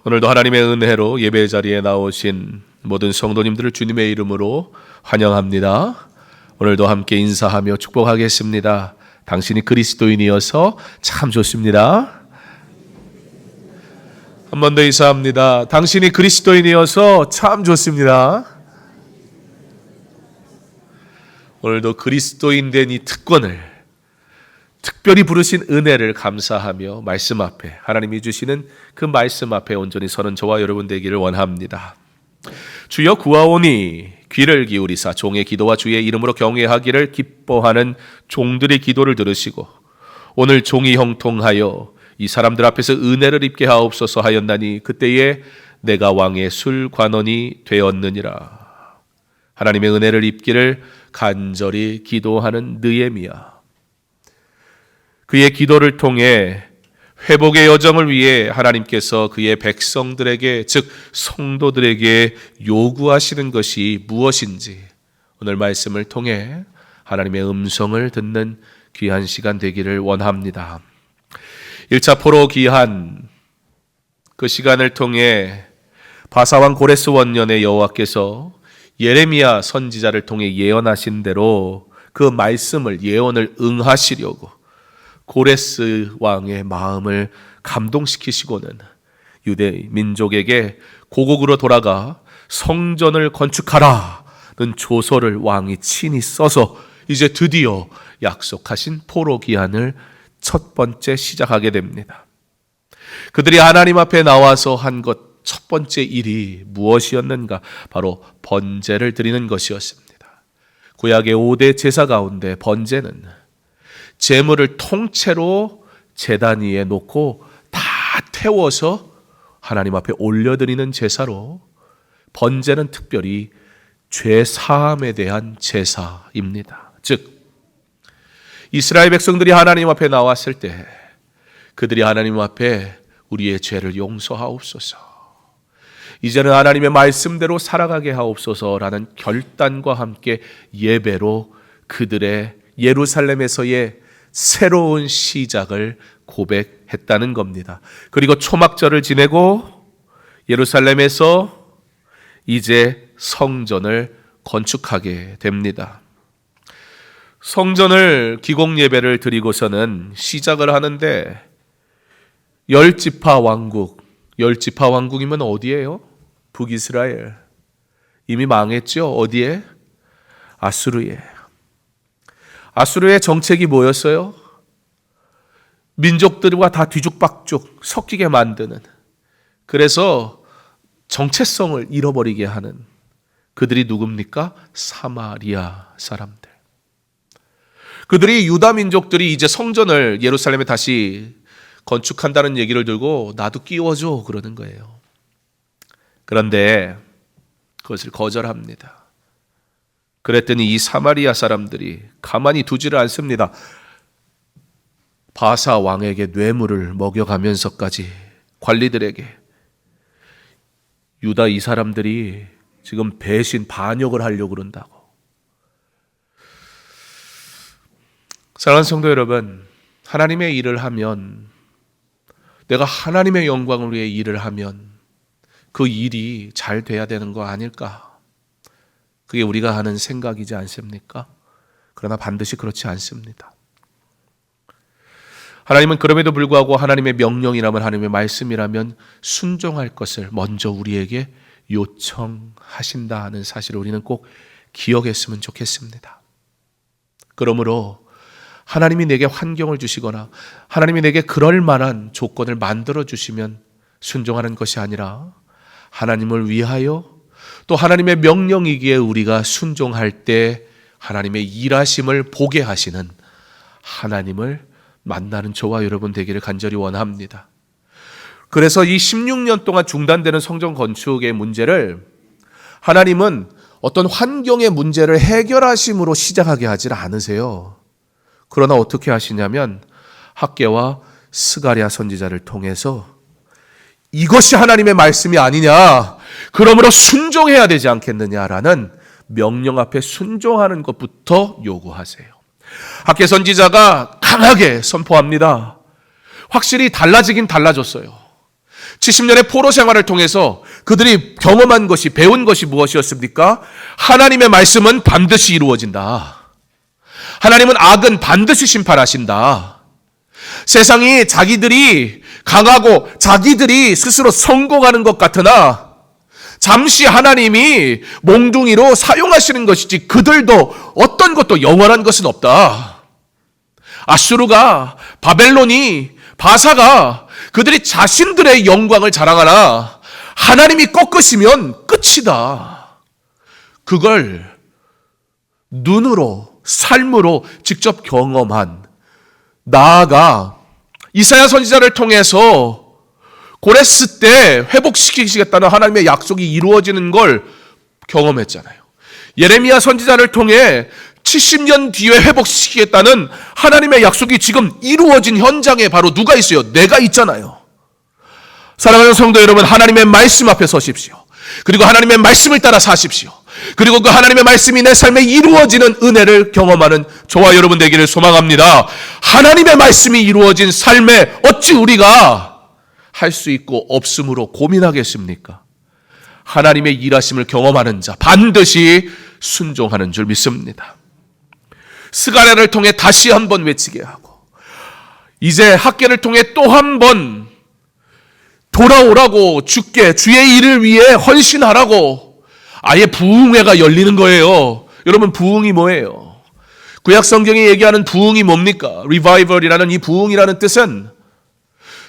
오늘도 하나님의 은혜로 예배 자리에 나오신 모든 성도님들을 주님의 이름으로 환영합니다. 오늘도 함께 인사하며 축복하겠습니다. 당신이 그리스도인이어서 참 좋습니다. 한 번 더 인사합니다. 당신이 그리스도인이어서 참 좋습니다. 오늘도 그리스도인 된 이 특권을, 특별히 부르신 은혜를 감사하며 말씀 앞에, 하나님이 주시는 그 말씀 앞에 온전히 서는 저와 여러분 되기를 원합니다. 주여 구하오니 귀를 기울이사 종의 기도와 주의 이름으로 경외하기를 기뻐하는 종들의 기도를 들으시고 오늘 종이 형통하여 이 사람들 앞에서 은혜를 입게 하옵소서 하였나니 그때에 내가 왕의 술관원이 되었느니라. 하나님의 은혜를 입기를 간절히 기도하는 느헤미야. 그의 기도를 통해 회복의 여정을 위해 하나님께서 그의 백성들에게, 즉 성도들에게 요구하시는 것이 무엇인지 오늘 말씀을 통해 하나님의 음성을 듣는 귀한 시간 되기를 원합니다. 1차 포로 기한 그 시간을 통해 바사왕 고레스 원년의 여호와께서 예레미야 선지자를 통해 예언하신 대로 그 말씀을, 예언을 응하시려고 고레스 왕의 마음을 감동시키시고는 유대 민족에게 고국으로 돌아가 성전을 건축하라는 조서를 왕이 친히 써서 이제 드디어 약속하신 포로 기한을 첫 번째 시작하게 됩니다. 그들이 하나님 앞에 나와서 한 것 첫 번째 일이 무엇이었는가? 바로 번제를 드리는 것이었습니다. 구약의 5대 제사 가운데 번제는 제물을 통째로 제단 위에 놓고 다 태워서 하나님 앞에 올려드리는 제사로, 번제는 특별히 죄 사함에 대한 제사입니다. 즉 이스라엘 백성들이 하나님 앞에 나왔을 때 그들이 하나님 앞에 우리의 죄를 용서하옵소서, 이제는 하나님의 말씀대로 살아가게 하옵소서라는 결단과 함께 예배로 그들의 예루살렘에서의 새로운 시작을 고백했다는 겁니다. 그리고 초막절을 지내고 예루살렘에서 이제 성전을 건축하게 됩니다. 성전을 기공 예배를 드리고서는 시작을 하는데 열지파 왕국, 열지파 왕국이면 어디예요? 북이스라엘. 이미 망했죠? 어디에? 아수르에. 아수르의 정책이 뭐였어요? 민족들과 다 뒤죽박죽 섞이게 만드는, 그래서 정체성을 잃어버리게 하는 그들이 누굽니까? 사마리아 사람들. 그들이, 유다 민족들이 이제 성전을 예루살렘에 다시 건축한다는 얘기를 들고 나도 끼워줘 그러는 거예요. 그런데 그것을 거절합니다. 그랬더니 이 사마리아 사람들이 가만히 두지를 않습니다. 바사 왕에게 뇌물을 먹여가면서까지 관리들에게, 유다 이 사람들이 지금 배신, 반역을 하려고 그런다고. 사랑하는 성도 여러분, 하나님의 일을 하면, 내가 하나님의 영광을 위해 일을 하면 그 일이 잘 돼야 되는 거 아닐까? 그게 우리가 하는 생각이지 않습니까? 그러나 반드시 그렇지 않습니다. 하나님은 그럼에도 불구하고 하나님의 명령이라면, 하나님의 말씀이라면 순종할 것을 먼저 우리에게 요청하신다 하는 사실을 우리는 꼭 기억했으면 좋겠습니다. 그러므로 하나님이 내게 환경을 주시거나 하나님이 내게 그럴 만한 조건을 만들어 주시면 순종하는 것이 아니라 하나님을 위하여, 또 하나님의 명령이기에 우리가 순종할 때 하나님의 일하심을 보게 하시는 하나님을 만나는 저와 여러분 되기를 간절히 원합니다. 그래서 이 16년 동안 중단되는 성전 건축의 문제를 하나님은 어떤 환경의 문제를 해결하심으로 시작하게 하질 않으세요. 그러나 어떻게 하시냐면 학개와 스가랴 선지자를 통해서 이것이 하나님의 말씀이 아니냐, 그러므로 순종해야 되지 않겠느냐라는 명령 앞에 순종하는 것부터 요구하세요. 학개 선지자가 강하게 선포합니다. 확실히 달라지긴 달라졌어요. 70년의 포로 생활을 통해서 그들이 경험한 것이, 배운 것이 무엇이었습니까? 하나님의 말씀은 반드시 이루어진다. 하나님은 악은 반드시 심판하신다. 세상이 자기들이 강하고 자기들이 스스로 성공하는 것 같으나 잠시 하나님이 몽둥이로 사용하시는 것이지 그들도 어떤 것도 영원한 것은 없다. 아수르가, 바벨론이, 바사가 그들이 자신들의 영광을 자랑하나 하나님이 꺾으시면 끝이다. 그걸 눈으로, 삶으로 직접 경험한, 나아가 이사야 선지자를 통해서 고레스 때 회복시키시겠다는 하나님의 약속이 이루어지는 걸 경험했잖아요. 예레미야 선지자를 통해 70년 뒤에 회복시키겠다는 하나님의 약속이 지금 이루어진 현장에 바로 누가 있어요? 내가 있잖아요. 사랑하는 성도 여러분, 하나님의 말씀 앞에 서십시오. 그리고 하나님의 말씀을 따라 사십시오. 그리고 그 하나님의 말씀이 내 삶에 이루어지는 은혜를 경험하는 저와 여러분 되기를 소망합니다. 하나님의 말씀이 이루어진 삶에 어찌 우리가 할 수 있고 없음으로 고민하겠습니까? 하나님의 일하심을 경험하는 자 반드시 순종하는 줄 믿습니다. 스가랴를 통해 다시 한번 외치게 하고 이제 학개를 통해 또 한 번 돌아오라고, 주께 주의 일을 위해 헌신하라고 아예 부흥회가 열리는 거예요. 여러분, 부흥이 뭐예요? 구약 성경이 얘기하는 부흥이 뭡니까? 리바이벌이라는 이 부흥이라는 뜻은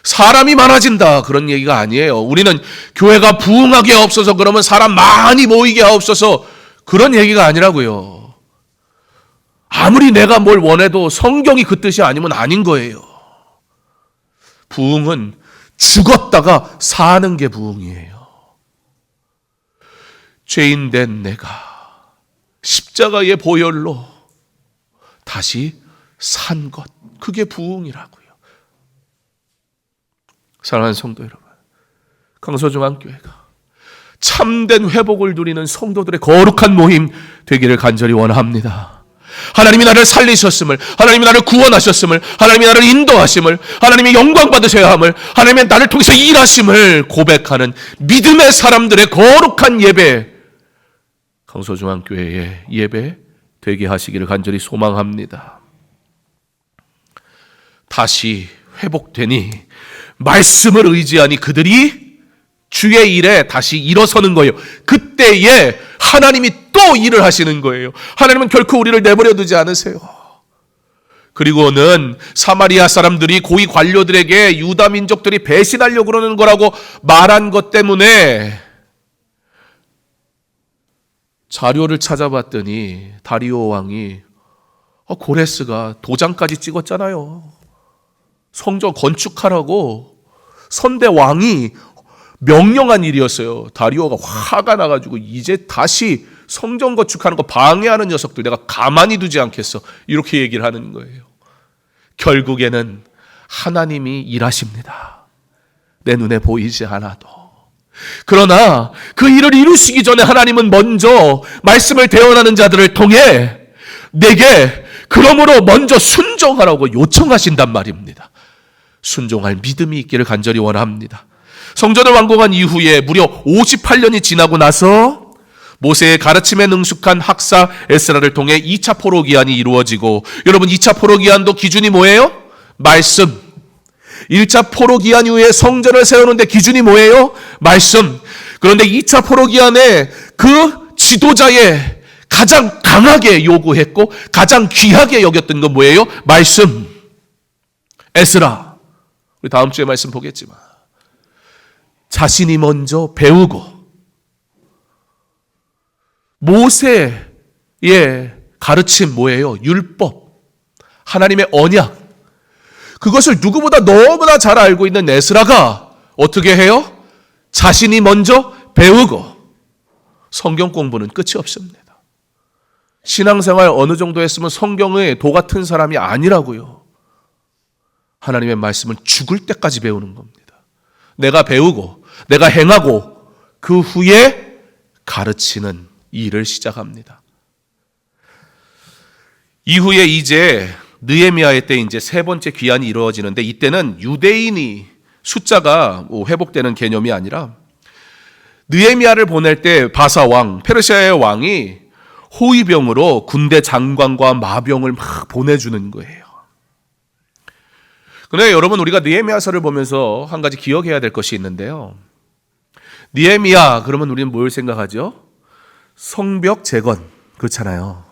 사람이 많아진다 그런 얘기가 아니에요. 우리는 교회가 부흥하게 하옵소서, 그러면 사람 많이 모이게 하옵소서, 그런 얘기가 아니라고요. 아무리 내가 뭘 원해도 성경이 그 뜻이 아니면 아닌 거예요. 부흥은 죽었다가 사는 게 부흥이에요. 죄인된 내가 십자가의 보혈로 다시 산 것, 그게 부흥이라고요. 사랑하는 성도 여러분, 강서중앙교회가 참된 회복을 누리는 성도들의 거룩한 모임 되기를 간절히 원합니다. 하나님이 나를 살리셨음을, 하나님이 나를 구원하셨음을, 하나님이 나를 인도하심을, 하나님이 영광 받으셔야 함을, 하나님이 나를 통해서 일하심을 고백하는 믿음의 사람들의 거룩한 예배, 강서중앙교회의 예배 되게 하시기를 간절히 소망합니다. 다시 회복되니 말씀을 의지하니 그들이 주의 일에 다시 일어서는 거예요. 그때에 하나님이 또 일을 하시는 거예요. 하나님은 결코 우리를 내버려 두지 않으세요. 그리고는 사마리아 사람들이 고위 관료들에게 유다 민족들이 배신하려고 그러는 거라고 말한 것 때문에 자료를 찾아봤더니 다리오 왕이 고레스가 도장까지 찍었잖아요. 성전 건축하라고 선대 왕이 명령한 일이었어요. 다리오가 화가 나가지고 이제 다시 성전 건축하는 거 방해하는 녀석들 내가 가만히 두지 않겠어, 이렇게 얘기를 하는 거예요. 결국에는 하나님이 일하십니다. 내 눈에 보이지 않아도. 그러나 그 일을 이루시기 전에 하나님은 먼저 말씀을 대언하는 자들을 통해 내게 그러므로 먼저 순종하라고 요청하신단 말입니다. 순종할 믿음이 있기를 간절히 원합니다. 성전을 완공한 이후에 무려 58년이 지나고 나서 모세의 가르침에 능숙한 학사 에스라를 통해 2차 포로 기한이 이루어지고, 여러분 2차 포로 기한도 기준이 뭐예요? 말씀. 1차 포로 기한 이후에 성전을 세우는데 기준이 뭐예요? 말씀. 그런데 2차 포로 기한에 그 지도자의 가장 강하게 요구했고 가장 귀하게 여겼던 건 뭐예요? 말씀. 에스라. 우리 다음 주에 말씀 보겠지만 자신이 먼저 배우고 모세의 가르침 뭐예요? 율법, 하나님의 언약, 그것을 누구보다 너무나 잘 알고 있는 에스라가 어떻게 해요? 자신이 먼저 배우고. 성경 공부는 끝이 없습니다. 신앙생활 어느 정도 했으면 성경의 도 같은 사람이 아니라고요. 하나님의 말씀은 죽을 때까지 배우는 겁니다. 내가 배우고 내가 행하고 그 후에 가르치는 일을 시작합니다. 이후에 이제 느헤미야의 때 이제 세 번째 귀환이 이루어지는데, 이때는 유대인이 숫자가 회복되는 개념이 아니라 느헤미야를 보낼 때 바사 왕, 페르시아의 왕이 호위병으로 군대 장관과 마병을 막 보내주는 거예요. 그런데 여러분, 우리가 느헤미야서를 보면서 한 가지 기억해야 될 것이 있는데요. 느헤미야 그러면 우리는 뭘 생각하죠? 성벽 재건, 그렇잖아요.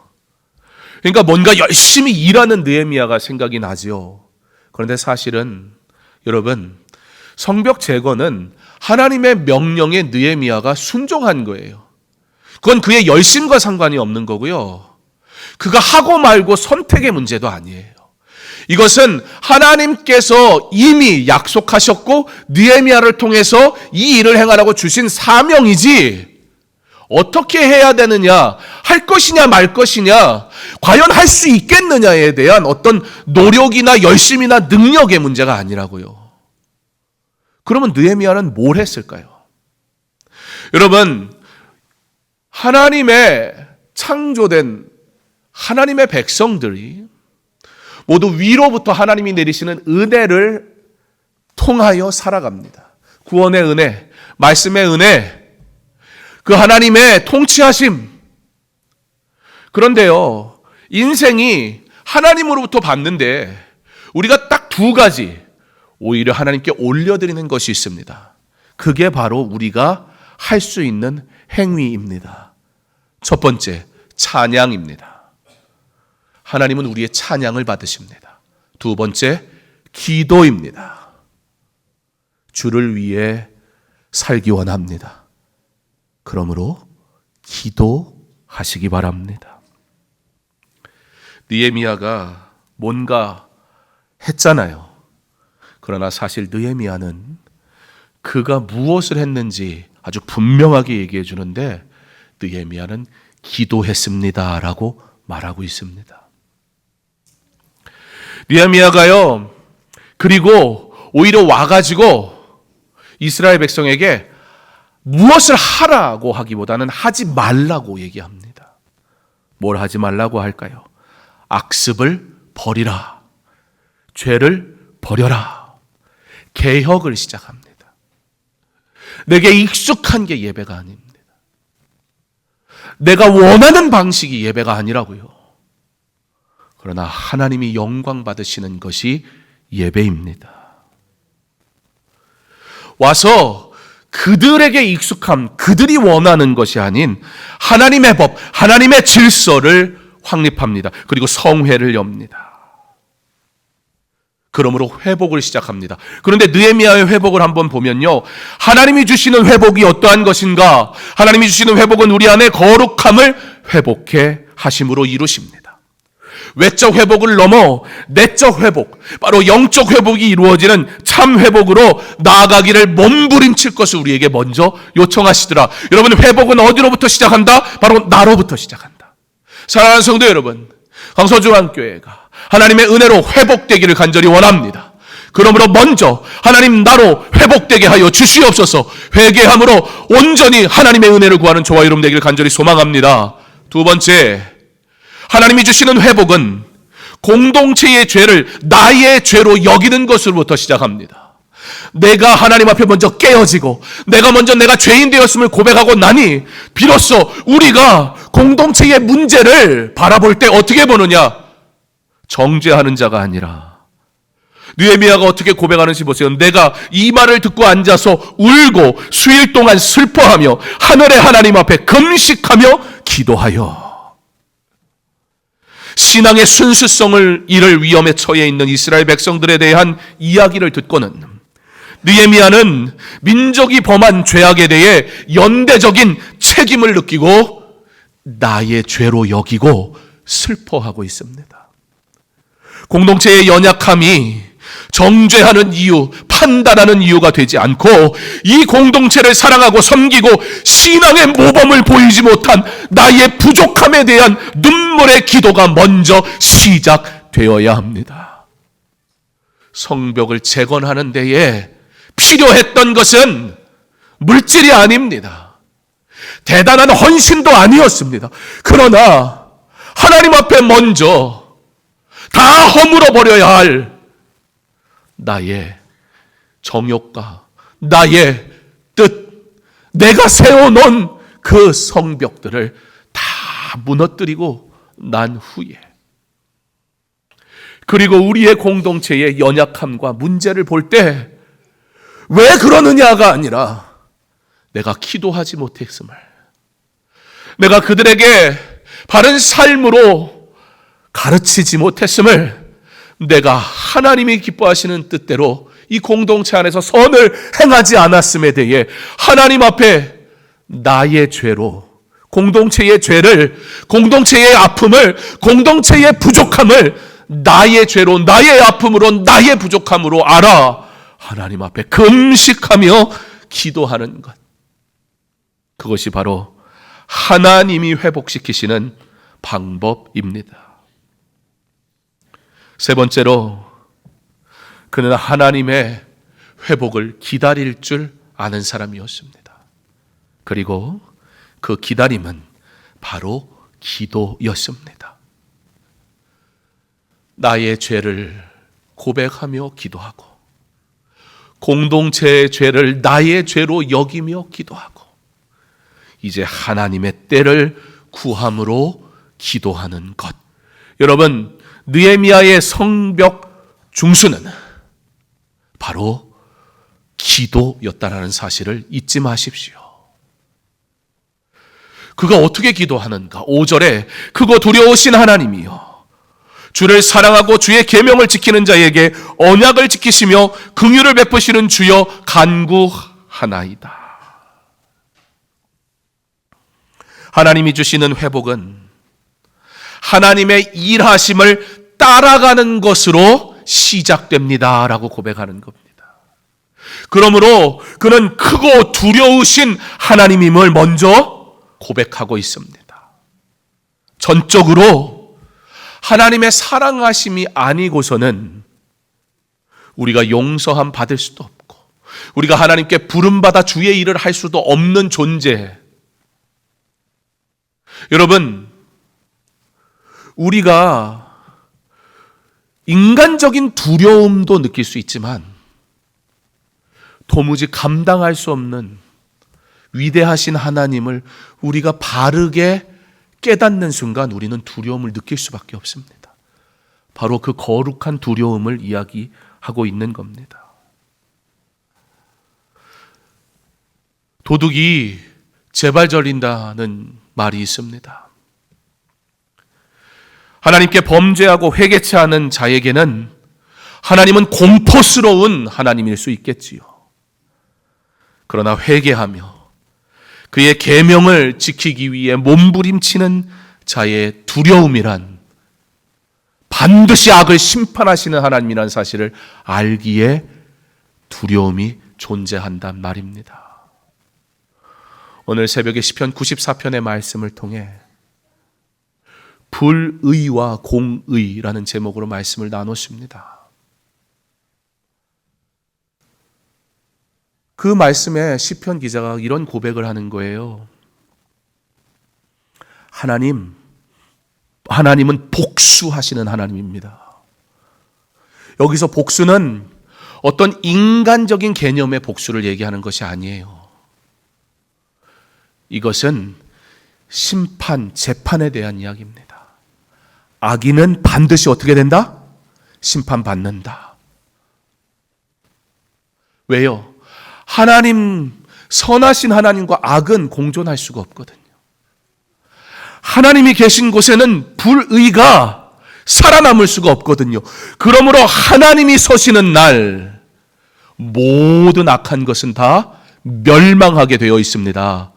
그러니까 뭔가 열심히 일하는 느헤미야가 생각이 나죠. 그런데 사실은 여러분, 성벽 재건은 하나님의 명령에 느헤미야가 순종한 거예요. 그건 그의 열심과 상관이 없는 거고요. 그가 하고 말고 선택의 문제도 아니에요. 이것은 하나님께서 이미 약속하셨고 느헤미야를 통해서 이 일을 행하라고 주신 사명이지, 어떻게 해야 되느냐, 할 것이냐 말 것이냐, 과연 할 수 있겠느냐에 대한 어떤 노력이나 열심이나 능력의 문제가 아니라고요. 그러면 느헤미야는 뭘 했을까요? 여러분, 하나님의 창조된 하나님의 백성들이 모두 위로부터 하나님이 내리시는 은혜를 통하여 살아갑니다. 구원의 은혜, 말씀의 은혜, 그 하나님의 통치하심. 그런데요, 인생이 하나님으로부터 받는데 우리가 딱 두 가지 오히려 하나님께 올려드리는 것이 있습니다. 그게 바로 우리가 할 수 있는 행위입니다. 첫 번째, 찬양입니다. 하나님은 우리의 찬양을 받으십니다. 두 번째, 기도입니다. 주를 위해 살기 원합니다. 그러므로 기도하시기 바랍니다. 느헤미야가 뭔가 했잖아요. 그러나 사실 느헤미야는 그가 무엇을 했는지 아주 분명하게 얘기해 주는데, 느헤미야는 기도했습니다라고 말하고 있습니다. 느헤미야가요, 그리고 오히려 와가지고 이스라엘 백성에게 무엇을 하라고 하기보다는 하지 말라고 얘기합니다. 뭘 하지 말라고 할까요? 악습을 버리라, 죄를 버려라, 개혁을 시작합니다. 내게 익숙한 게 예배가 아닙니다. 내가 원하는 방식이 예배가 아니라고요. 그러나 하나님이 영광 받으시는 것이 예배입니다. 와서 그들에게 익숙함, 그들이 원하는 것이 아닌 하나님의 법, 하나님의 질서를 확립합니다. 그리고 성회를 엽니다. 그러므로 회복을 시작합니다. 그런데 느헤미야의 회복을 한번 보면요, 하나님이 주시는 회복이 어떠한 것인가? 하나님이 주시는 회복은 우리 안에 거룩함을 회복해 하심으로 이루십니다. 외적 회복을 넘어 내적 회복, 바로 영적 회복이 이루어지는 참 회복으로 나아가기를 몸부림칠 것을 우리에게 먼저 요청하시더라. 여러분, 회복은 어디로부터 시작한다? 바로 나로부터 시작한다. 사랑하는 성도 여러분, 강서중앙교회가 하나님의 은혜로 회복되기를 간절히 원합니다. 그러므로 먼저 하나님, 나로 회복되게 하여 주시옵소서. 회개함으로 온전히 하나님의 은혜를 구하는 저와 여러분 되기를 간절히 소망합니다. 두 번째, 하나님이 주시는 회복은 공동체의 죄를 나의 죄로 여기는 것으로부터 시작합니다. 내가 하나님 앞에 먼저 깨어지고 내가 먼저 내가 죄인 되었음을 고백하고 나니 비로소 우리가 공동체의 문제를 바라볼 때 어떻게 보느냐? 정죄하는 자가 아니라, 느헤미야가 어떻게 고백하는지 보세요. 내가 이 말을 듣고 앉아서 울고 수일 동안 슬퍼하며 하늘의 하나님 앞에 금식하며 기도하여. 신앙의 순수성을 잃을 위험에 처해 있는 이스라엘 백성들에 대한 이야기를 듣고는 느헤미야는 민족이 범한 죄악에 대해 연대적인 책임을 느끼고 나의 죄로 여기고 슬퍼하고 있습니다. 공동체의 연약함이 정죄하는 이유, 판단하는 이유가 되지 않고 이 공동체를 사랑하고 섬기고 신앙의 모범을 보이지 못한 나의 부족함에 대한 눈물의 기도가 먼저 시작되어야 합니다. 성벽을 재건하는 데에 필요했던 것은 물질이 아닙니다. 대단한 헌신도 아니었습니다. 그러나 하나님 앞에 먼저 다 허물어 버려야 할 나의 정욕과 나의 뜻, 내가 세워놓은 그 성벽들을 다 무너뜨리고 난 후에, 그리고 우리의 공동체의 연약함과 문제를 볼 때 왜 그러느냐가 아니라 내가 기도하지 못했음을, 내가 그들에게 바른 삶으로 가르치지 못했음을, 내가 하나님이 기뻐하시는 뜻대로 이 공동체 안에서 선을 행하지 않았음에 대해 하나님 앞에 나의 죄로, 공동체의 죄를, 공동체의 아픔을, 공동체의 부족함을 나의 죄로, 나의 아픔으로, 나의 부족함으로 알아 하나님 앞에 금식하며 기도하는 것, 그것이 바로 하나님이 회복시키시는 방법입니다. 세 번째로, 그는 하나님의 회복을 기다릴 줄 아는 사람이었습니다. 그리고 그 기다림은 바로 기도였습니다. 나의 죄를 고백하며 기도하고, 공동체의 죄를 나의 죄로 여기며 기도하고, 이제 하나님의 때를 구함으로 기도하는 것. 여러분, 느헤미야의 성벽 중수는 바로 기도였다라는 사실을 잊지 마십시오. 그가 어떻게 기도하는가? 5절에 그거 두려우신 하나님이요, 주를 사랑하고 주의 계명을 지키는 자에게 언약을 지키시며 긍휼을 베푸시는 주여 간구하나이다. 하나님이 주시는 회복은 하나님의 일하심을 따라가는 것으로 시작됩니다라고 고백하는 겁니다. 그러므로 그는 크고 두려우신 하나님임을 먼저 고백하고 있습니다. 전적으로 하나님의 사랑하심이 아니고서는 우리가 용서함 받을 수도 없고, 우리가 하나님께 부름받아 주의 일을 할 수도 없는 존재. 여러분, 우리가 인간적인 두려움도 느낄 수 있지만 도무지 감당할 수 없는 위대하신 하나님을 우리가 바르게 깨닫는 순간 우리는 두려움을 느낄 수밖에 없습니다. 바로 그 거룩한 두려움을 이야기하고 있는 겁니다. 도둑이 재발절린다는 말이 있습니다. 하나님께 범죄하고 회개치 않은 자에게는 하나님은 공포스러운 하나님일 수 있겠지요. 그러나 회개하며 그의 계명을 지키기 위해 몸부림치는 자의 두려움이란 반드시 악을 심판하시는 하나님이라는 사실을 알기에 두려움이 존재한단 말입니다. 오늘 새벽에 시편 94편의 말씀을 통해 불의와 공의라는 제목으로 말씀을 나눴습니다. 그 말씀에 시편 기자가 이런 고백을 하는 거예요. 하나님은 복수하시는 하나님입니다. 여기서 복수는 어떤 인간적인 개념의 복수를 얘기하는 것이 아니에요. 이것은 심판, 재판에 대한 이야기입니다. 악인은 반드시 어떻게 된다? 심판받는다. 왜요? 선하신 하나님과 악은 공존할 수가 없거든요. 하나님이 계신 곳에는 불의가 살아남을 수가 없거든요. 그러므로 하나님이 서시는 날 모든 악한 것은 다 멸망하게 되어 있습니다.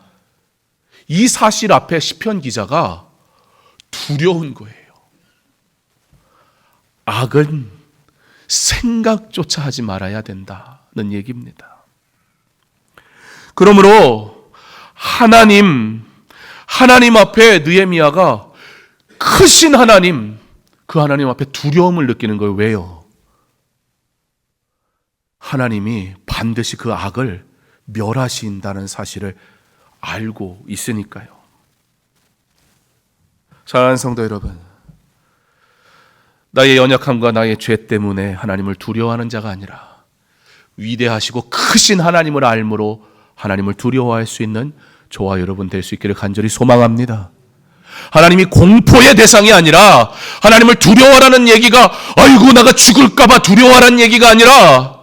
이 사실 앞에 시편 기자가 두려운 거예요. 악은 생각조차 하지 말아야 된다는 얘기입니다. 그러므로 하나님 앞에 느헤미야가 크신 하나님, 그 하나님 앞에 두려움을 느끼는 거예요. 왜요? 하나님이 반드시 그 악을 멸하신다는 사실을 알고 있으니까요. 사랑하는 성도 여러분, 나의 연약함과 나의 죄 때문에 하나님을 두려워하는 자가 아니라 위대하시고 크신 하나님을 알므로 하나님을 두려워할 수 있는 저와 여러분 될 수 있기를 간절히 소망합니다. 하나님이 공포의 대상이 아니라 하나님을 두려워하라는 얘기가 아이고 내가 죽을까 봐 두려워하라는 얘기가 아니라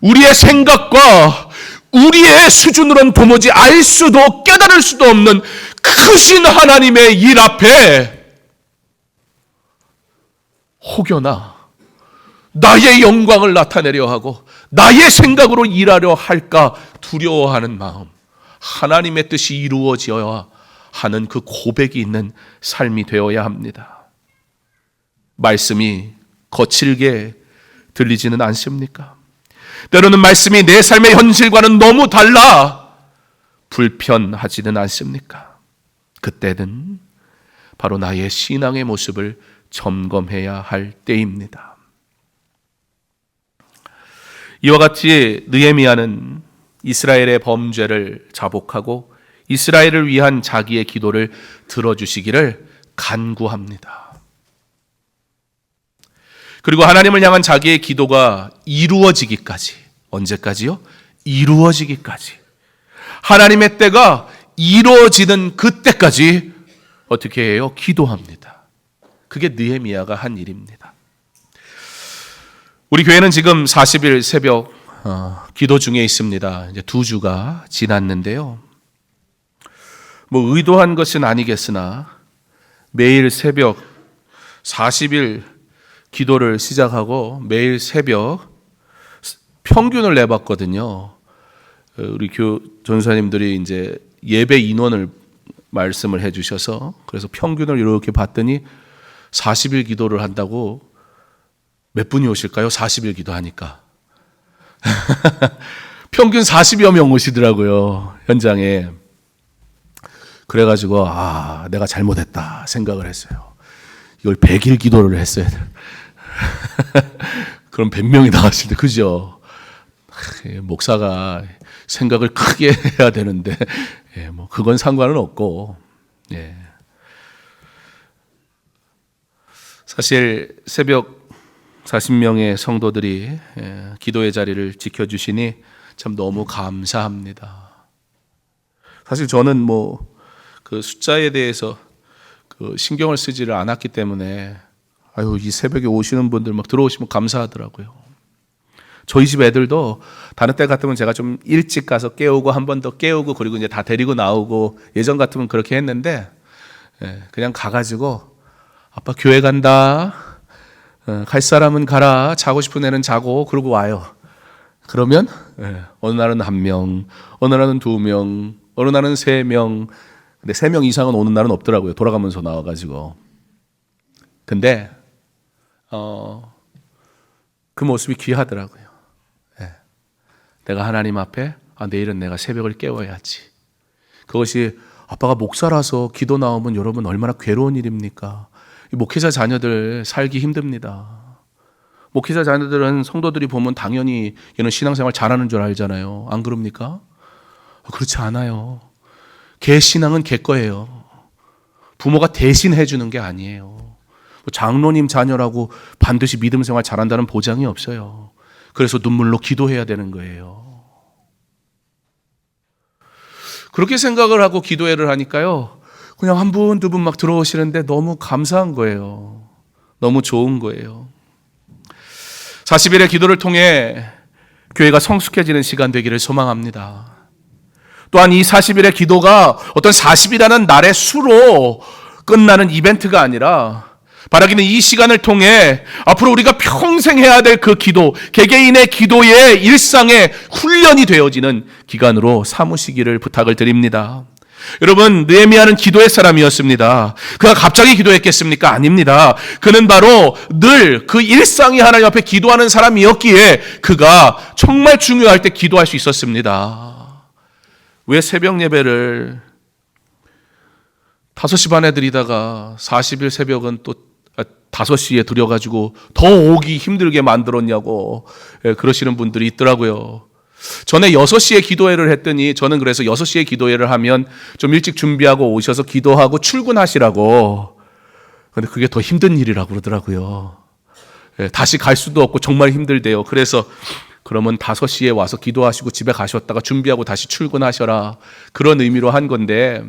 우리의 생각과 우리의 수준으로는 도무지 알 수도 깨달을 수도 없는 크신 하나님의 일 앞에 혹여나 나의 영광을 나타내려 하고 나의 생각으로 일하려 할까 두려워하는 마음, 하나님의 뜻이 이루어져야 하는 그 고백이 있는 삶이 되어야 합니다. 말씀이 거칠게 들리지는 않습니까? 때로는 말씀이 내 삶의 현실과는 너무 달라 불편하지는 않습니까? 그때는 바로 나의 신앙의 모습을 점검해야 할 때입니다. 이와 같이 느헤미야는 이스라엘의 범죄를 자복하고 이스라엘을 위한 자기의 기도를 들어주시기를 간구합니다. 그리고 하나님을 향한 자기의 기도가 이루어지기까지, 언제까지요? 이루어지기까지. 하나님의 때가 이루어지는 그때까지 어떻게 해요? 기도합니다. 그게 느헤미야가 한 일입니다. 우리 교회는 지금 40일 새벽 기도 중에 있습니다. 이제 2주가 지났는데요. 뭐 의도한 것은 아니겠으나 매일 새벽 40일 기도를 시작하고 매일 새벽 평균을 내봤거든요. 우리 전사님들이 이제 예배 인원을 말씀을 해주셔서 그래서 평균을 이렇게 봤더니 40일 기도를 한다고 몇 분이 오실까요? 40일 기도하니까. 평균 40여 명 오시더라고요, 현장에. 그래가지고, 내가 잘못했다 생각을 했어요. 이걸 100일 기도를 했어야 돼. 그럼 100명이 나왔을 때, 그죠? 목사가 생각을 크게 해야 되는데, 뭐, 그건 상관은 없고, 예. 사실, 새벽 40명의 성도들이 기도의 자리를 지켜주시니 참 너무 감사합니다. 사실 저는 뭐 그 숫자에 대해서 그 신경을 쓰지를 않았기 때문에 이 새벽에 오시는 분들 막 들어오시면 감사하더라고요. 저희 집 애들도 다른 때 같으면 제가 좀 일찍 가서 깨우고 한 번 더 깨우고 그리고 이제 다 데리고 나오고 예전 같으면 그렇게 했는데 그냥 가가지고 아빠 교회 간다. 갈 사람은 가라. 자고 싶은 애는 자고 그러고 와요. 그러면 어느 날은 1명, 어느 날은 2명, 어느 날은 3명. 근데 3명 이상은 오는 날은 없더라고요. 돌아가면서 나와가지고. 근데 그 모습이 귀하더라고요. 내가 하나님 앞에 내일은 내가 새벽을 깨워야지. 그것이 아빠가 목사라서 기도 나오면 여러분 얼마나 괴로운 일입니까? 목회자 자녀들 살기 힘듭니다. 목회자 자녀들은 성도들이 보면 당연히 얘는 신앙생활 잘하는 줄 알잖아요. 안 그럽니까? 그렇지 않아요. 걔 신앙은 걔 거예요. 부모가 대신 해주는 게 아니에요. 장로님 자녀라고 반드시 믿음 생활 잘한다는 보장이 없어요. 그래서 눈물로 기도해야 되는 거예요. 그렇게 생각을 하고 기도회를 하니까요. 그냥 1분, 2분 막 들어오시는데 너무 감사한 거예요. 너무 좋은 거예요. 40일의 기도를 통해 교회가 성숙해지는 시간 되기를 소망합니다. 또한 이 40일의 기도가 어떤 40이라는 날의 수로 끝나는 이벤트가 아니라 바라기는 이 시간을 통해 앞으로 우리가 평생 해야 될 그 기도, 개개인의 기도의 일상의 훈련이 되어지는 기간으로 삼으시기를 부탁을 드립니다. 여러분, 느헤미야는 기도의 사람이었습니다. 그가 갑자기 기도했겠습니까? 아닙니다. 그는 바로 늘 그 일상이 하나님 앞에 기도하는 사람이었기에 그가 정말 중요할 때 기도할 수 있었습니다. 왜 새벽 예배를 5시 반에 드리다가 40일 새벽은 또 5시에 드려가지고 더 오기 힘들게 만들었냐고 그러시는 분들이 있더라고요. 전에 6시에 기도회를 했더니 저는 그래서 6시에 기도회를 하면 좀 일찍 준비하고 오셔서 기도하고 출근하시라고. 근데 그게 더 힘든 일이라고 그러더라고요. 다시 갈 수도 없고 정말 힘들대요. 그래서 그러면 5시에 와서 기도하시고 집에 가셨다가 준비하고 다시 출근하셔라. 그런 의미로 한 건데,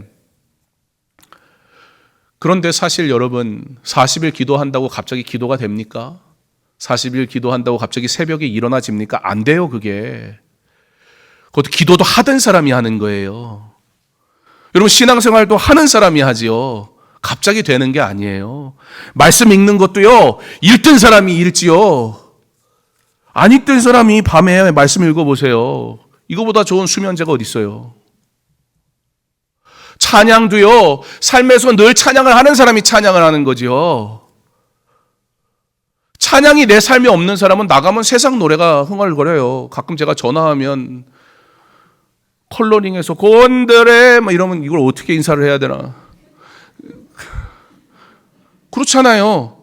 그런데 사실 여러분 40일 기도한다고 갑자기 기도가 됩니까? 40일 기도한다고 갑자기 새벽에 일어나집니까? 안 돼요, 그게. 그것도 기도도 하던 사람이 하는 거예요. 여러분 신앙생활도 하는 사람이 하지요. 갑자기 되는 게 아니에요. 말씀 읽는 것도요, 읽던 사람이 읽지요. 안 읽던 사람이 밤에 말씀 읽어보세요. 이거보다 좋은 수면제가 어디 있어요. 찬양도요, 삶에서 늘 찬양을 하는 사람이 찬양을 하는 거지요. 찬양이 내 삶에 없는 사람은 나가면 세상 노래가 흥얼거려요. 가끔 제가 전화하면 컬러링해서 곤드레 막 이러면 이걸 어떻게 인사를 해야 되나. 그렇잖아요.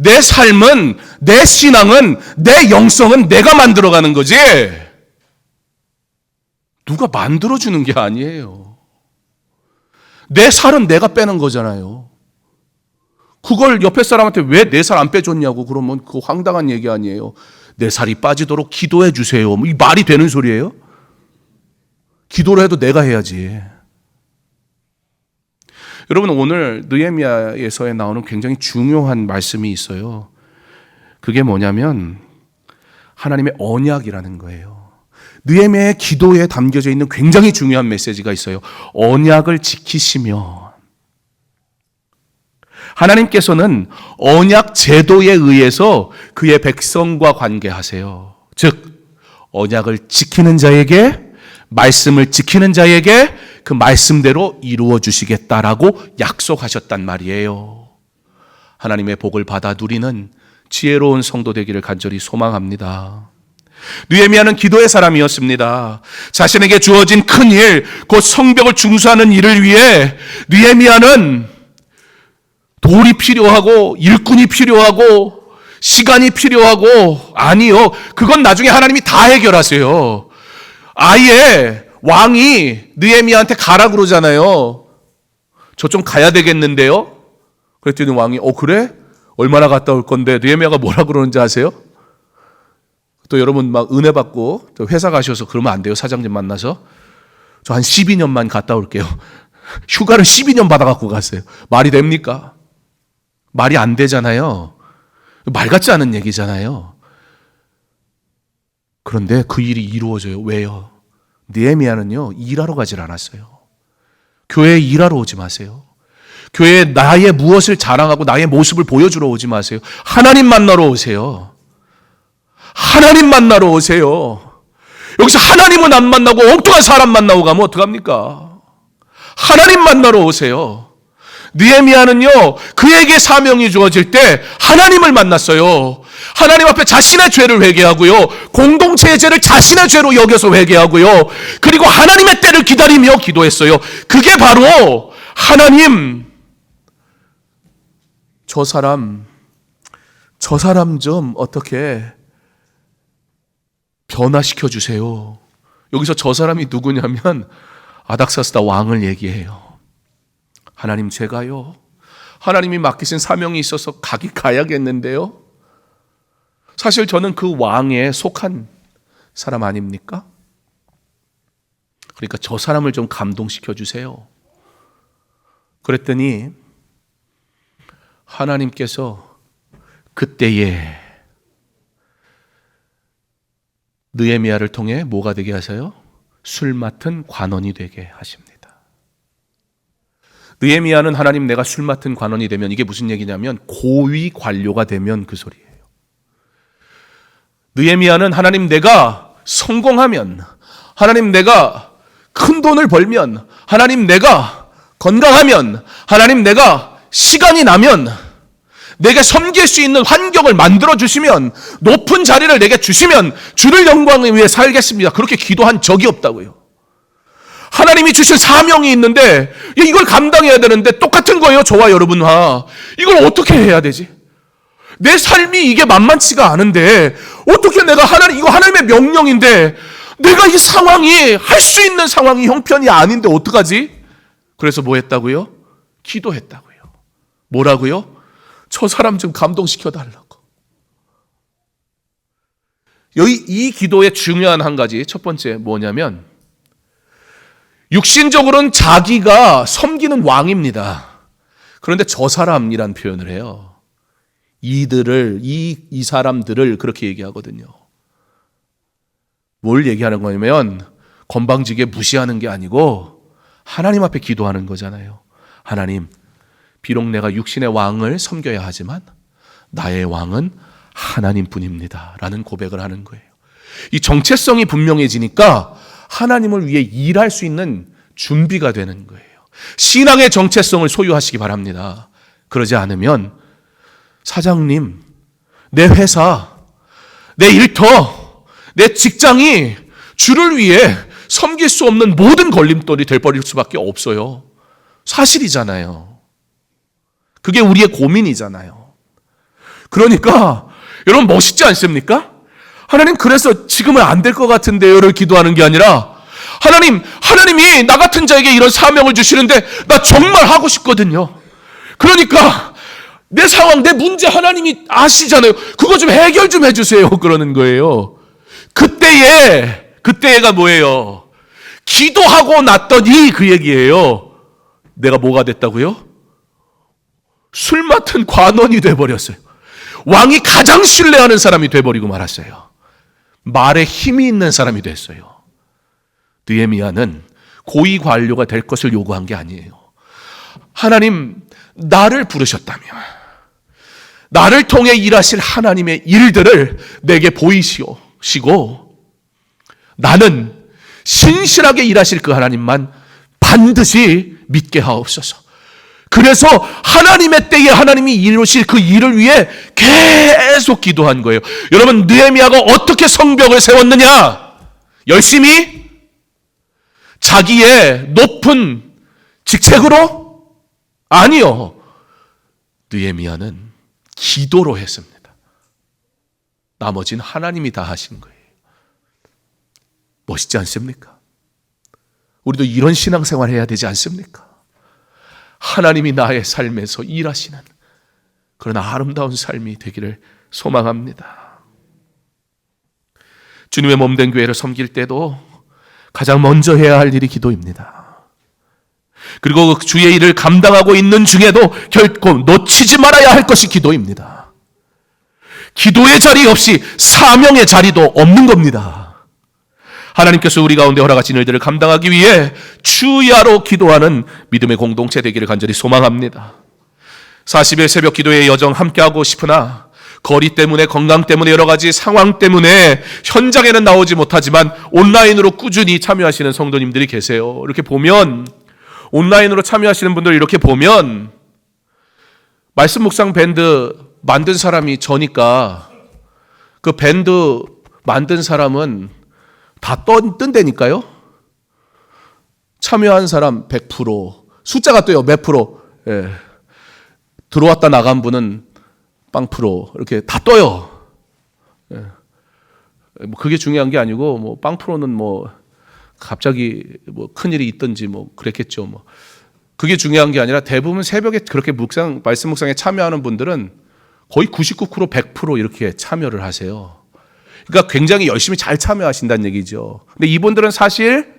내 삶은, 내 신앙은, 내 영성은 내가 만들어가는 거지 누가 만들어주는 게 아니에요. 내 살은 내가 빼는 거잖아요. 그걸 옆에 사람한테 왜 내 살 안 빼줬냐고 그러면 그거 황당한 얘기 아니에요. 내 살이 빠지도록 기도해 주세요. 이 말이 되는 소리예요? 기도를 해도 내가 해야지. 여러분 오늘 느헤미야에서에 나오는 굉장히 중요한 말씀이 있어요. 그게 뭐냐면 하나님의 언약이라는 거예요. 느헤미야의 기도에 담겨져 있는 굉장히 중요한 메시지가 있어요. 언약을 지키시며, 하나님께서는 언약 제도에 의해서 그의 백성과 관계하세요. 즉 언약을 지키는 자에게, 말씀을 지키는 자에게 그 말씀대로 이루어 주시겠다라고 약속하셨단 말이에요. 하나님의 복을 받아 누리는 지혜로운 성도 되기를 간절히 소망합니다. 느헤미야는 기도의 사람이었습니다. 자신에게 주어진 큰 일, 곧 성벽을 중수하는 일을 위해 느헤미야는 돌이 필요하고 일꾼이 필요하고 시간이 필요하고, 아니요, 그건 나중에 하나님이 다 해결하세요. 아예 왕이 느헤미야한테 가라 그러잖아요. 저 좀 가야 되겠는데요? 그랬더니 왕이 그래? 얼마나 갔다 올 건데? 느헤미야가 뭐라 그러는지 아세요? 또 여러분 막 은혜 받고 또 회사 가셔서 그러면 안 돼요. 사장님 만나서 저 한 12년만 갔다 올게요. 휴가를 12년 받아갖고 갔어요. 말이 됩니까? 말이 안 되잖아요. 말 같지 않은 얘기잖아요. 그런데 그 일이 이루어져요. 왜요? 느헤미야는요, 일하러 가질 않았어요. 교회에 일하러 오지 마세요. 교회에 나의 무엇을 자랑하고 나의 모습을 보여주러 오지 마세요. 하나님 만나러 오세요. 하나님 만나러 오세요. 여기서 하나님은 안 만나고 엉뚱한 사람 만나고 가면 어떡합니까? 하나님 만나러 오세요. 느헤미야는요, 그에게 사명이 주어질 때 하나님을 만났어요. 하나님 앞에 자신의 죄를 회개하고요, 공동체의 죄를 자신의 죄로 여겨서 회개하고요, 그리고 하나님의 때를 기다리며 기도했어요. 그게 바로 하나님, 저 사람 좀 어떻게 변화시켜 주세요. 여기서 저 사람이 누구냐면 아닥사스다 왕을 얘기해요. 하나님, 제가요, 하나님이 맡기신 사명이 있어서 가야겠는데요. 사실 저는 그 왕에 속한 사람 아닙니까? 그러니까 저 사람을 좀 감동시켜 주세요. 그랬더니 하나님께서 그때에 느헤미야를 통해 뭐가 되게 하세요? 술 맡은 관원이 되게 하십니다. 느헤미야는 하나님, 내가 술 맡은 관원이 되면, 이게 무슨 얘기냐면 고위 관료가 되면 그 소리예요. 느헤미야는 하나님, 내가 성공하면, 하나님 내가 큰 돈을 벌면, 하나님 내가 건강하면, 하나님 내가 시간이 나면, 내게 섬길 수 있는 환경을 만들어 주시면, 높은 자리를 내게 주시면 주를 영광을 위해 살겠습니다. 그렇게 기도한 적이 없다고요. 하나님이 주신 사명이 있는데 이걸 감당해야 되는데 똑같은 거예요. 저와 여러분과. 이걸 어떻게 해야 되지? 내 삶이 이게 만만치가 않은데 어떻게 내가 이거 하나님의 명령인데 내가 이 상황이, 할 수 있는 상황이 형편이 아닌데 어떡하지? 그래서 뭐 했다고요? 기도했다고요. 뭐라고요? 저 사람 좀 감동시켜 달라고. 여기 이 기도의 중요한 한 가지, 첫 번째 뭐냐면 육신적으로는 자기가 섬기는 왕입니다. 그런데 저 사람이란 표현을 해요. 이 사람들을 그렇게 얘기하거든요. 뭘 얘기하는 거냐면 건방지게 무시하는 게 아니고 하나님 앞에 기도하는 거잖아요. 하나님, 비록 내가 육신의 왕을 섬겨야 하지만 나의 왕은 하나님뿐입니다 라는 고백을 하는 거예요. 이 정체성이 분명해지니까 하나님을 위해 일할 수 있는 준비가 되는 거예요. 신앙의 정체성을 소유하시기 바랍니다. 그러지 않으면 사장님, 내 회사, 내 일터, 내 직장이 주를 위해 섬길 수 없는 모든 걸림돌이 돼버릴 수밖에 없어요. 사실이잖아요. 그게 우리의 고민이잖아요. 그러니까 여러분 멋있지 않습니까? 하나님, 그래서 지금은 안 될 것 같은데요를 기도하는 게 아니라 하나님이 나 같은 자에게 이런 사명을 주시는데 나 정말 하고 싶거든요. 그러니까 내 상황, 내 문제 하나님이 아시잖아요. 그거 좀 해결 좀 해주세요. 그러는 거예요. 그때가 뭐예요? 기도하고 났더니 그 얘기예요. 내가 뭐가 됐다고요? 술 맡은 관원이 돼버렸어요. 왕이 가장 신뢰하는 사람이 돼버리고 말았어요. 말에 힘이 있는 사람이 됐어요. 느헤미야는 고위 관료가 될 것을 요구한 게 아니에요. 하나님, 나를 부르셨다면 나를 통해 일하실 하나님의 일들을 내게 보이시고 나는 신실하게 일하실 그 하나님만 반드시 믿게 하옵소서. 그래서 하나님의 때에 하나님이 이루실 그 일을 위해 계속 기도한 거예요. 여러분, 느헤미야가 어떻게 성벽을 세웠느냐? 열심히 자기의 높은 직책으로? 아니요. 느헤미야는 기도로 했습니다. 나머지는 하나님이 다 하신 거예요. 멋있지 않습니까? 우리도 이런 신앙생활 해야 되지 않습니까? 하나님이 나의 삶에서 일하시는 그런 아름다운 삶이 되기를 소망합니다. 주님의 몸된 교회를 섬길 때도 가장 먼저 해야 할 일이 기도입니다. 그리고 주의 일을 감당하고 있는 중에도 결코 놓치지 말아야 할 것이 기도입니다. 기도의 자리 없이 사명의 자리도 없는 겁니다. 하나님께서 우리 가운데 허락하신 일들을 감당하기 위해 주야로 기도하는 믿음의 공동체 되기를 간절히 소망합니다. 40일 새벽 기도에 여정 함께하고 싶으나 거리 때문에, 건강 때문에, 여러 가지 상황 때문에 현장에는 나오지 못하지만 온라인으로 꾸준히 참여하시는 성도님들이 계세요. 이렇게 보면, 온라인으로 참여하시는 분들 이렇게 보면 말씀 묵상 밴드 만든 사람이 저니까 그 밴드 만든 사람은 다 뜬다니까요. 참여한 사람 100%, 숫자가 떠요. 몇 프로. 예. 들어왔다 나간 분은 0% 이렇게 다 떠요. 예. 뭐 그게 중요한 게 아니고 뭐 0%는 뭐 갑자기 뭐 큰일이 있든지 뭐 그랬겠죠. 뭐 그게 중요한 게 아니라 대부분 새벽에 그렇게 말씀 묵상에 참여하는 분들은 거의 99% 100% 이렇게 참여를 하세요. 그러니까 굉장히 열심히 잘 참여하신다는 얘기죠. 근데 이분들은 사실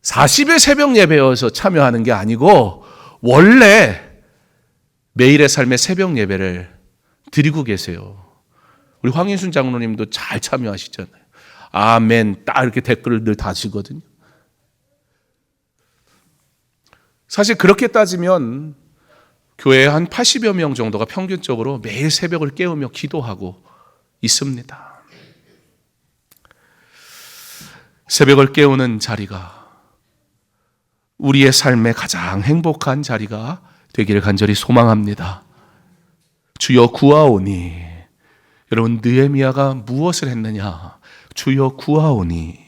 40일 새벽 예배여서 참여하는 게 아니고 원래 매일의 삶의 새벽 예배를 드리고 계세요. 우리 황인순 장로님도 잘 참여하시잖아요. 아멘 딱 이렇게 댓글을 늘 다시거든요. 사실 그렇게 따지면 교회에 한 80여 명 정도가 평균적으로 매일 새벽을 깨우며 기도하고 있습니다. 새벽을 깨우는 자리가 우리의 삶의 가장 행복한 자리가 되기를 간절히 소망합니다. 주여 구하오니. 여러분, 느헤미야가 무엇을 했느냐? 주여 구하오니.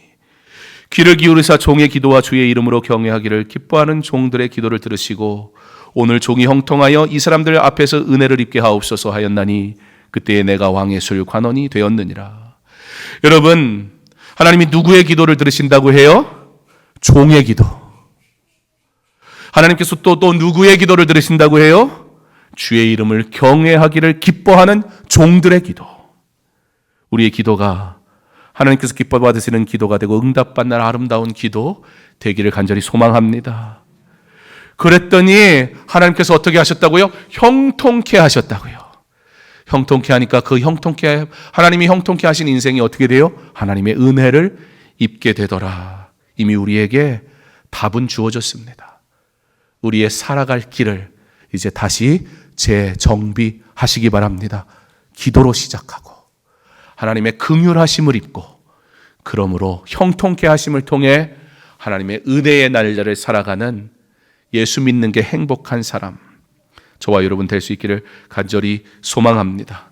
귀를 기울이사 종의 기도와 주의 이름으로 경외하기를 기뻐하는 종들의 기도를 들으시고 오늘 종이 형통하여 이 사람들 앞에서 은혜를 입게 하옵소서 하였나니 그때에 내가 왕의 술 관원이 되었느니라. 여러분, 하나님이 누구의 기도를 들으신다고 해요? 종의 기도. 하나님께서 또 누구의 기도를 들으신다고 해요? 주의 이름을 경외하기를 기뻐하는 종들의 기도. 우리의 기도가 하나님께서 기뻐 받으시는 기도가 되고 응답받는 아름다운 기도 되기를 간절히 소망합니다. 그랬더니 하나님께서 어떻게 하셨다고요? 형통케 하셨다고요. 형통케 하니까 하나님이 형통케 하신 인생이 어떻게 돼요? 하나님의 은혜를 입게 되더라. 이미 우리에게 답은 주어졌습니다. 우리의 살아갈 길을 이제 다시 재정비하시기 바랍니다. 기도로 시작하고 하나님의 긍휼하심을 입고 그러므로 형통케 하심을 통해 하나님의 은혜의 날짜를 살아가는 예수 믿는 게 행복한 사람, 저와 여러분 될 수 있기를 간절히 소망합니다.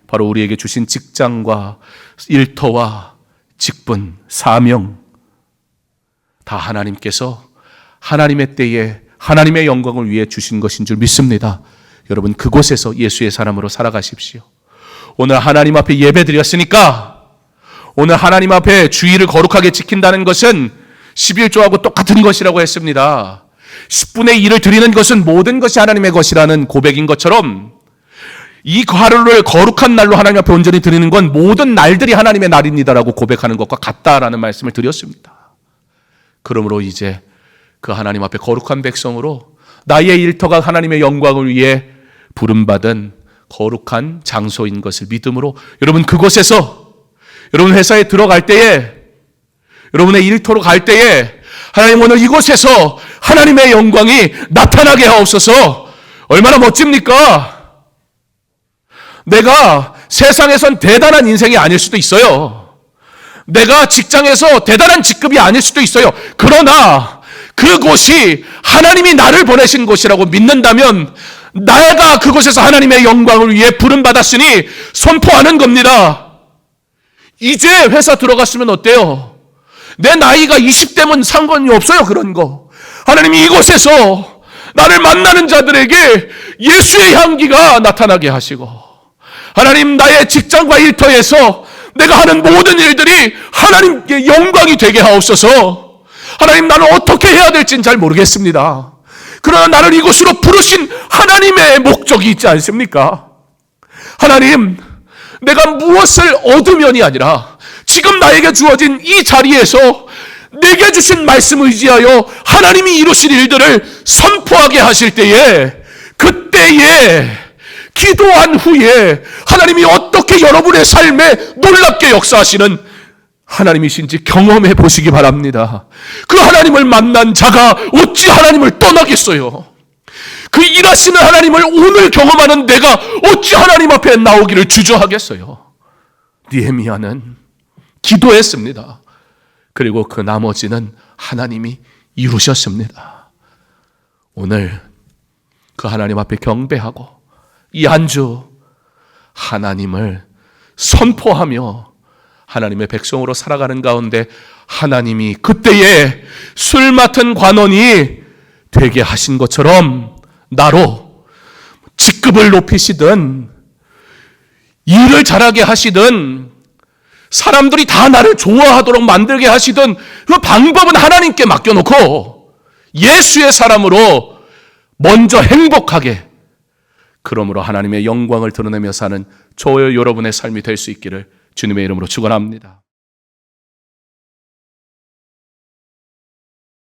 바로 우리에게 주신 직장과 일터와 직분, 사명 다 하나님께서 하나님의 때에 하나님의 영광을 위해 주신 것인 줄 믿습니다. 여러분 그곳에서 예수의 사람으로 살아가십시오. 오늘 하나님 앞에 예배 드렸으니까 오늘 하나님 앞에 주일을 거룩하게 지킨다는 것은 11조하고 똑같은 것이라고 했습니다. 10분의 1을 드리는 것은 모든 것이 하나님의 것이라는 고백인 것처럼 이 하루를 거룩한 날로 하나님 앞에 온전히 드리는 건 모든 날들이 하나님의 날입니다라고 고백하는 것과 같다라는 말씀을 드렸습니다. 그러므로 이제 그 하나님 앞에 거룩한 백성으로 나의 일터가 하나님의 영광을 위해 부름받은 거룩한 장소인 것을 믿음으로 여러분 그곳에서 여러분 회사에 들어갈 때에 여러분의 일터로 갈 때에 하나님 오늘 이곳에서 하나님의 영광이 나타나게 하옵소서. 얼마나 멋집니까? 내가 세상에선 대단한 인생이 아닐 수도 있어요. 내가 직장에서 대단한 직급이 아닐 수도 있어요. 그러나 그곳이 하나님이 나를 보내신 곳이라고 믿는다면 내가 그곳에서 하나님의 영광을 위해 부름받았으니 선포하는 겁니다. 이제 회사 들어갔으면 어때요? 내 나이가 20대면 상관이 없어요. 그런 거. 하나님이 이곳에서 나를 만나는 자들에게 예수의 향기가 나타나게 하시고 하나님 나의 직장과 일터에서 내가 하는 모든 일들이 하나님께 영광이 되게 하옵소서. 하나님 나는 어떻게 해야 될지는 잘 모르겠습니다. 그러나 나를 이곳으로 부르신 하나님의 목적이 있지 않습니까? 하나님 내가 무엇을 얻으면이 아니라 지금 나에게 주어진 이 자리에서 내게 주신 말씀 의지하여 하나님이 이루신 일들을 선포하게 하실 때에 그때에 기도한 후에 하나님이 어떻게 여러분의 삶에 놀랍게 역사하시는 하나님이신지 경험해 보시기 바랍니다. 그 하나님을 만난 자가 어찌 하나님을 떠나겠어요? 그 일하시는 하나님을 오늘 경험하는 내가 어찌 하나님 앞에 나오기를 주저하겠어요? 느헤미야는 기도했습니다. 그리고 그 나머지는 하나님이 이루셨습니다. 오늘 그 하나님 앞에 경배하고 이 한 주 하나님을 선포하며 하나님의 백성으로 살아가는 가운데 하나님이 그때에 술 맡은 관원이 되게 하신 것처럼 나로 직급을 높이시든 일을 잘하게 하시든 사람들이 다 나를 좋아하도록 만들게 하시든 그 방법은 하나님께 맡겨놓고 예수의 사람으로 먼저 행복하게 그러므로 하나님의 영광을 드러내며 사는 저와 여러분의 삶이 될 수 있기를 주님의 이름으로 축원합니다.